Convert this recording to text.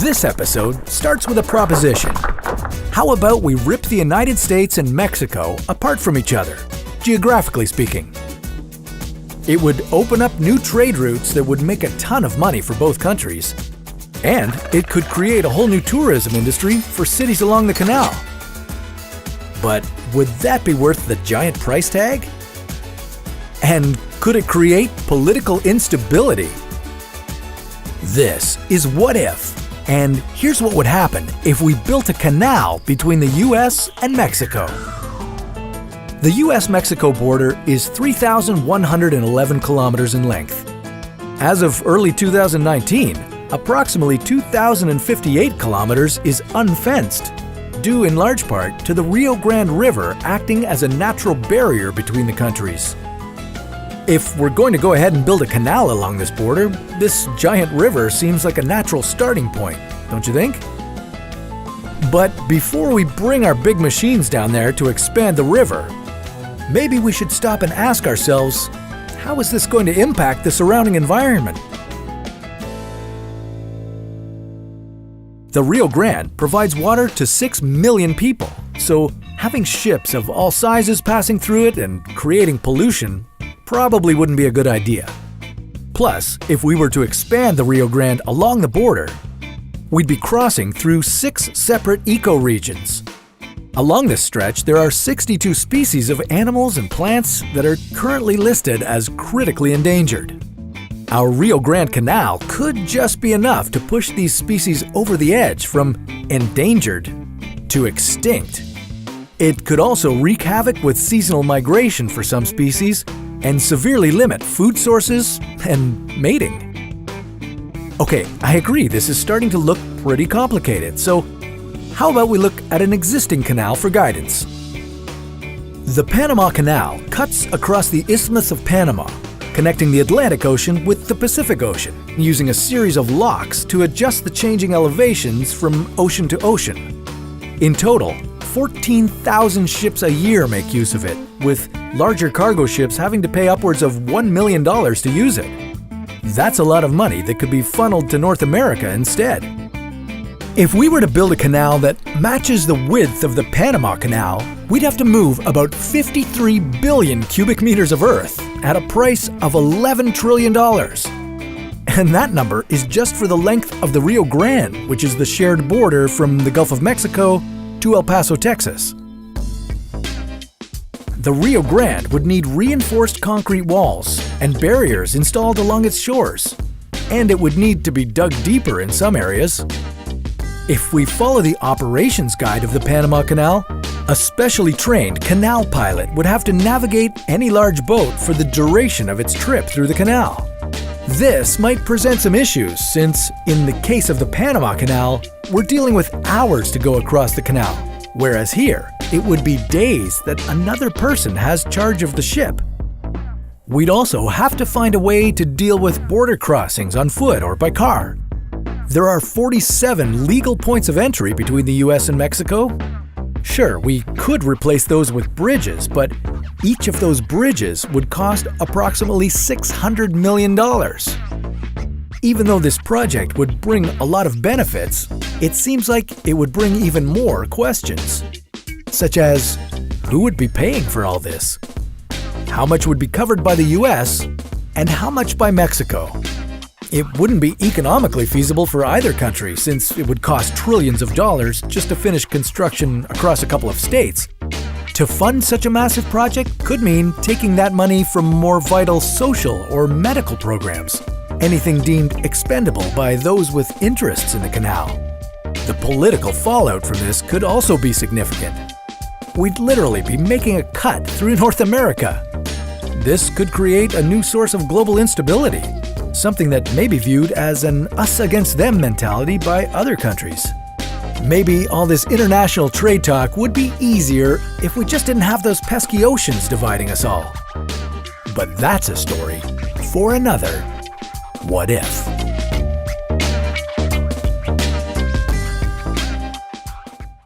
This episode starts with a proposition. How about we rip the United States and Mexico apart from each other, geographically speaking? It would open up new trade routes that would make a ton of money for both countries. And it could create a whole new tourism industry for cities along the canal. But would that be worth the giant price tag? And could it create political instability? This is What If, and here's what would happen if we built a canal between the US and Mexico. The US-Mexico border is 3,111 kilometers in length. As of early 2019, approximately 2,058 kilometers is unfenced, due in large part to the Rio Grande River acting as a natural barrier between the countries. If we're going to go ahead and build a canal along this border, this giant river seems like a natural starting point, don't you think? But before we bring our big machines down there to expand the river, maybe we should stop and ask ourselves, how is this going to impact the surrounding environment? The Rio Grande provides water to 6 million people, so having ships of all sizes passing through it and creating pollution probably wouldn't be a good idea. Plus, if we were to expand the Rio Grande along the border, we'd be crossing through 6 separate ecoregions. Along this stretch, there are 62 species of animals and plants that are currently listed as critically endangered. Our Rio Grande Canal could just be enough to push these species over the edge from endangered to extinct. It could also wreak havoc with seasonal migration for some species and severely limit food sources and mating. Okay, I agree this is starting to look pretty complicated, so how about we look at an existing canal for guidance? The Panama Canal cuts across the Isthmus of Panama, connecting the Atlantic Ocean with the Pacific Ocean, using a series of locks to adjust the changing elevations from ocean to ocean. In total, 14,000 ships a year make use of it, with larger cargo ships having to pay upwards of $1 million to use it. That's a lot of money that could be funneled to North America instead. If we were to build a canal that matches the width of the Panama Canal, we'd have to move about 53 billion cubic meters of earth at a price of $11 trillion. And that number is just for the length of the Rio Grande, which is the shared border from the Gulf of Mexico to El Paso, Texas. The Rio Grande would need reinforced concrete walls and barriers installed along its shores, and it would need to be dug deeper in some areas. If we follow the operations guide of the Panama Canal, a specially trained canal pilot would have to navigate any large boat for the duration of its trip through the canal. This might present some issues since, in the case of the Panama Canal, we're dealing with hours to go across the canal, whereas here, it would be days that another person has charge of the ship. We'd also have to find a way to deal with border crossings on foot or by car. There are 47 legal points of entry between the US and Mexico. Sure, we could replace those with bridges, but each of those bridges would cost approximately $600 million. Even though this project would bring a lot of benefits, it seems like it would bring even more questions. Such as, who would be paying for all this? How much would be covered by the US, and how much by Mexico? It wouldn't be economically feasible for either country since it would cost trillions of dollars just to finish construction across a couple of states. To fund such a massive project could mean taking that money from more vital social or medical programs, anything deemed expendable by those with interests in the canal. The political fallout from this could also be significant. We'd literally be making a cut through North America. This could create a new source of global instability, something that may be viewed as an us-against-them mentality by other countries. Maybe all this international trade talk would be easier if we just didn't have those pesky oceans dividing us all. But that's a story for another What If.